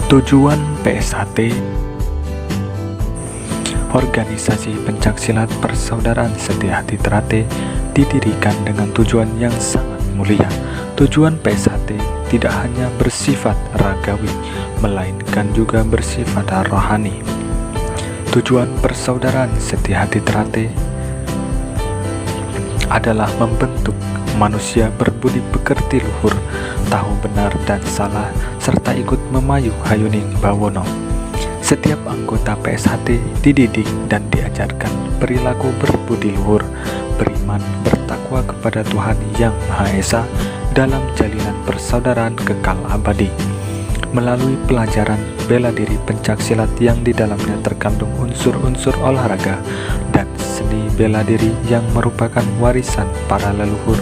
Tujuan PSHT, Organisasi Pencaksilat Persaudaraan Setia Hati Ternate, didirikan dengan tujuan yang sangat mulia. Tujuan PSHT tidak hanya bersifat ragawi, melainkan juga bersifat rohani. Tujuan Persaudaraan Setia Hati Ternate adalah membentuk manusia berbudi pekerti luhur, tahu benar dan salah, serta ikut memayu hayuning bawono. Setiap anggota PSHT dididik dan diajarkan perilaku berbudi luhur, beriman, bertakwa kepada Tuhan Yang Maha Esa dalam jalinan persaudaraan kekal abadi. Melalui pelajaran bela diri pencaksilat yang di dalamnya terkandung unsur-unsur olahraga dan seni bela diri yang merupakan warisan para leluhur,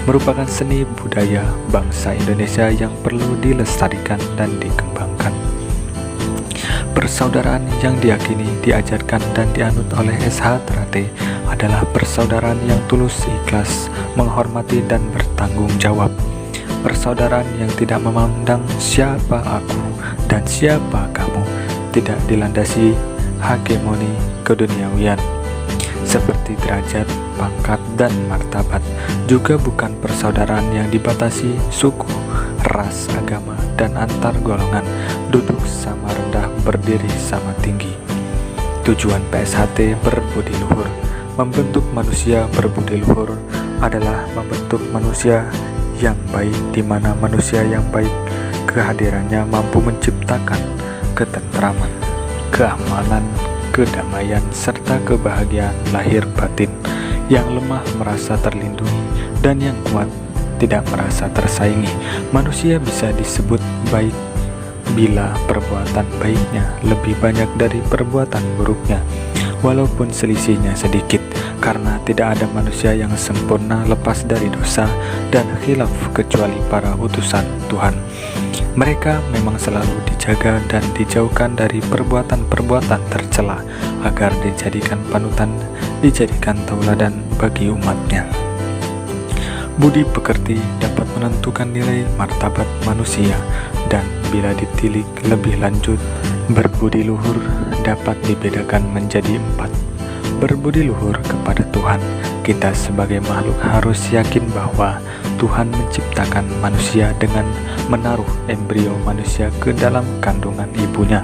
merupakan seni budaya bangsa Indonesia yang perlu dilestarikan dan dikembangkan. Persaudaraan yang diyakini, diajarkan, dan dianut oleh SH Ternate adalah persaudaraan yang tulus, ikhlas, menghormati, dan bertanggung jawab. Persaudaraan yang tidak memandang siapa aku dan siapa kamu, tidak dilandasi hegemoni keduniawian seperti derajat, pangkat, dan martabat. Juga bukan persaudaraan yang dibatasi suku, ras, agama, dan antar golongan, duduk sama rendah, berdiri sama tinggi. Tujuan PSHT berbudi luhur, membentuk manusia berbudi luhur, adalah membentuk manusia yang baik, di mana manusia yang baik kehadirannya mampu menciptakan ketentraman, keamanan, kedamaian, serta kebahagiaan lahir batin. Yang lemah merasa terlindungi dan yang kuat tidak merasa tersaingi. Manusia bisa disebut baik bila perbuatan baiknya lebih banyak dari perbuatan buruknya, walaupun selisihnya sedikit, karena tidak ada manusia yang sempurna lepas dari dosa dan khilaf kecuali para utusan Tuhan. Mereka memang selalu dijaga dan dijauhkan dari perbuatan-perbuatan tercela, agar dijadikan panutan, dijadikan tauladan bagi umatnya. Budi pekerti dapat menentukan nilai martabat manusia, dan bila ditilik lebih lanjut, berbudi luhur dapat dibedakan menjadi 4. Berbudi luhur kepada Tuhan. Kita sebagai makhluk harus yakin bahwa Tuhan menciptakan manusia dengan menaruh embrio manusia ke dalam kandungan ibunya,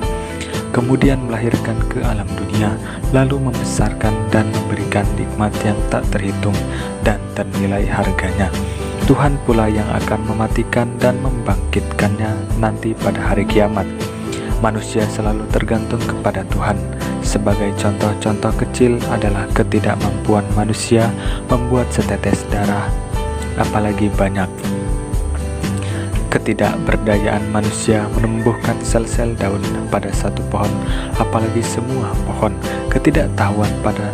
kemudian melahirkan ke alam dunia, lalu membesarkan dan memberikan nikmat yang tak terhitung dan ternilai harganya. Tuhan pula yang akan mematikan dan membangkitkannya nanti pada hari kiamat. Manusia selalu tergantung kepada Tuhan. Sebagai contoh-contoh kecil adalah ketidakmampuan manusia membuat setetes darah, apalagi banyak. Ketidakberdayaan manusia menumbuhkan sel-sel daun pada satu pohon, apalagi semua pohon. Ketidaktahuan pada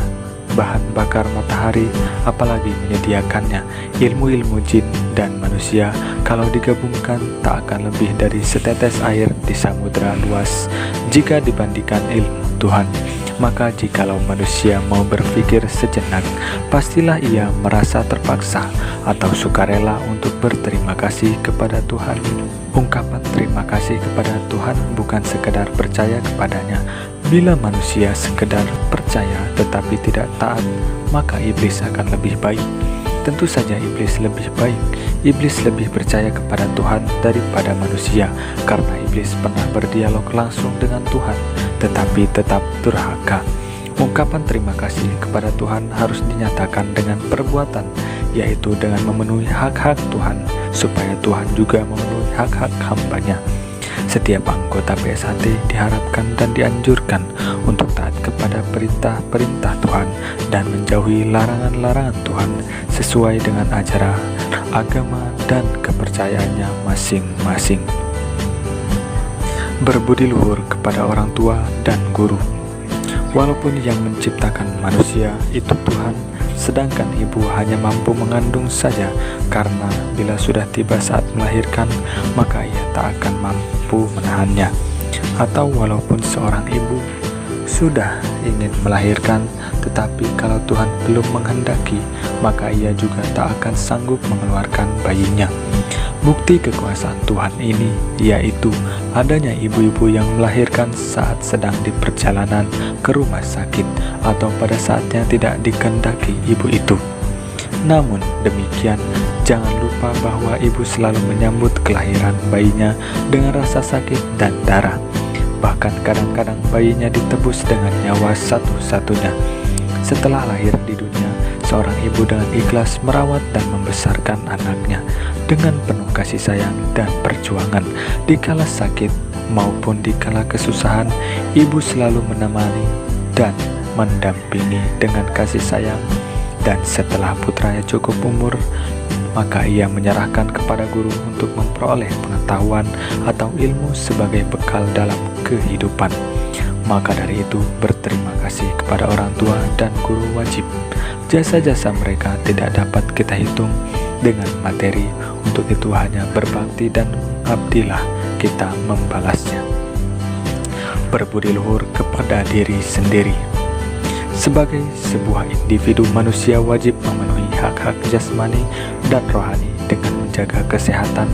bahan bakar matahari, apalagi menyediakannya. Ilmu-ilmu jin dan manusia kalau digabungkan tak akan lebih dari setetes air di samudera luas jika dibandingkan ilmu Tuhan. Maka jikalau manusia mau berpikir sejenak, pastilah ia merasa terpaksa atau sukarela untuk berterima kasih kepada Tuhan. Ungkapan terima kasih kepada Tuhan bukan sekedar percaya kepadanya. Bila manusia sekedar percaya tetapi tidak taat, maka iblis akan lebih baik. Tentu saja iblis lebih baik. Iblis lebih percaya kepada Tuhan daripada manusia, karena iblis pernah berdialog langsung dengan Tuhan, tetapi tetap durhaka. Ungkapan terima kasih kepada Tuhan harus dinyatakan dengan perbuatan, yaitu dengan memenuhi hak-hak Tuhan, supaya Tuhan juga memenuhi hak-hak hambanya. Setiap anggota PSHT diharapkan dan dianjurkan untuk taat kepada perintah-perintah Tuhan dan menjauhi larangan-larangan Tuhan sesuai dengan ajaran agama dan kepercayaannya masing-masing. Berbudi luhur kepada orang tua dan guru. Walaupun yang menciptakan manusia itu Tuhan, sedangkan ibu hanya mampu mengandung saja, karena bila sudah tiba saat melahirkan, maka ia tak akan mampu menahannya. Atau walaupun seorang ibu sudah ingin melahirkan, tetapi kalau Tuhan belum menghendaki, maka ia juga tak akan sanggup mengeluarkan bayinya. Bukti kekuasaan Tuhan ini yaitu adanya ibu-ibu yang melahirkan saat sedang di perjalanan ke rumah sakit atau pada saatnya tidak dikehendaki ibu itu. Namun demikian, jangan lupa bahwa ibu selalu menyambut kelahiran bayinya dengan rasa sakit dan darah. Bahkan kadang-kadang bayinya ditebus dengan nyawa satu-satunya. Setelah lahir di dunia, seorang ibu dengan ikhlas merawat dan membesarkan anaknya dengan penuh kasih sayang dan perjuangan. Dikala sakit maupun dikala kesusahan, ibu selalu menemani dan mendampingi dengan kasih sayang. Dan setelah putranya cukup umur, maka ia menyerahkan kepada guru untuk memperoleh pengetahuan atau ilmu sebagai bekal dalam kehidupan. Maka dari itu, berterima kasih kepada orang tua dan guru wajib. Jasa-jasa mereka tidak dapat kita hitung dengan materi. Untuk itu hanya berbakti dan abdilah kita membalasnya. Berbudi luhur kepada diri sendiri. Sebagai sebuah individu, manusia wajib memenuhi hak-hak jasmani dan rohani dengan menjaga kesehatan,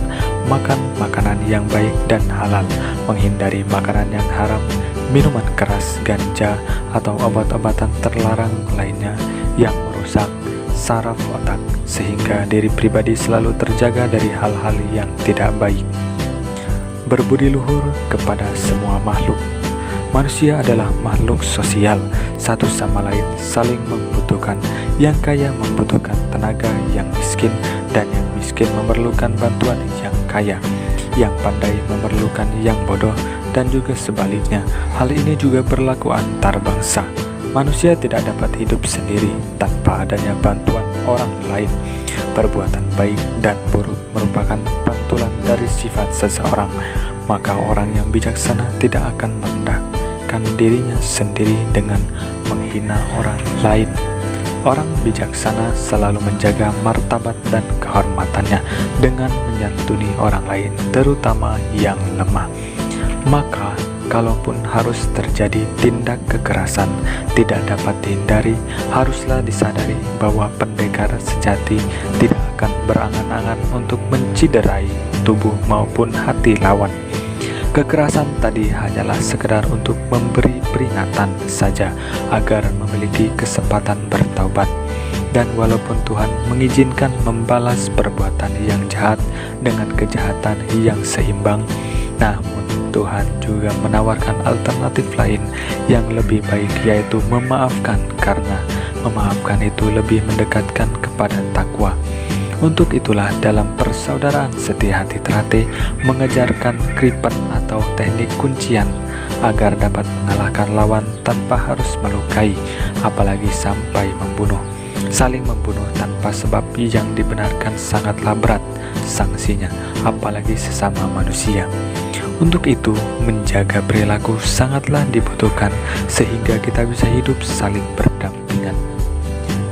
makan makanan yang baik dan halal, menghindari makanan yang haram, minuman keras, ganja, atau obat-obatan terlarang lainnya yang merusak saraf otak, sehingga diri pribadi selalu terjaga dari hal-hal yang tidak baik. Berbudi luhur kepada semua makhluk. Manusia adalah makhluk sosial, satu sama lain saling membutuhkan. Yang kaya membutuhkan tenaga yang miskin, dan yang miskin memerlukan bantuan yang kaya. Yang pandai memerlukan yang bodoh, dan juga sebaliknya. Hal ini juga berlaku antar bangsa. Manusia tidak dapat hidup sendiri tanpa adanya bantuan orang lain. Perbuatan baik dan buruk merupakan pantulan dari sifat seseorang. Maka orang yang bijaksana tidak akan merendahkan dirinya sendiri dengan menghina orang lain. Orang bijaksana selalu menjaga martabat dan kehormatannya dengan menyantuni orang lain, terutama yang lemah. Maka, kalaupun harus terjadi tindak kekerasan tidak dapat dihindari, haruslah disadari bahwa pendekar sejati tidak akan berangan-angan untuk menciderai tubuh maupun hati lawan. Kekerasan tadi hanyalah sekedar untuk memberi peringatan saja agar memiliki kesempatan bertaubat. Dan walaupun Tuhan mengizinkan membalas perbuatan yang jahat dengan kejahatan yang seimbang, namun Tuhan juga menawarkan alternatif lain yang lebih baik, yaitu memaafkan, karena memaafkan itu lebih mendekatkan kepada takwa. Untuk itulah dalam persaudaraan setia hati terate mengejarkan kripen atau teknik kuncian agar dapat mengalahkan lawan tanpa harus melukai, apalagi sampai membunuh. Saling membunuh tanpa sebab yang dibenarkan sangatlah berat sanksinya, apalagi sesama manusia. Untuk itu, menjaga perilaku sangatlah dibutuhkan sehingga kita bisa hidup saling berdampingan.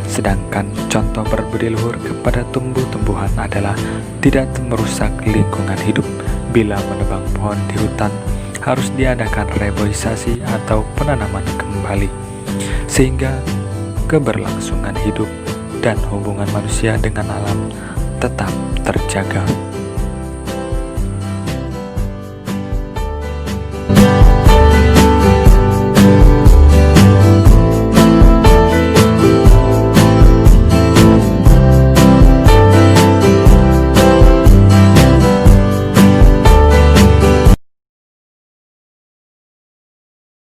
Sedangkan contoh berbudi luhur kepada tumbuh-tumbuhan adalah tidak merusak lingkungan hidup. Bila menebang pohon di hutan, harus diadakan reboisasi atau penanaman kembali, sehingga keberlangsungan hidup dan hubungan manusia dengan alam tetap terjaga.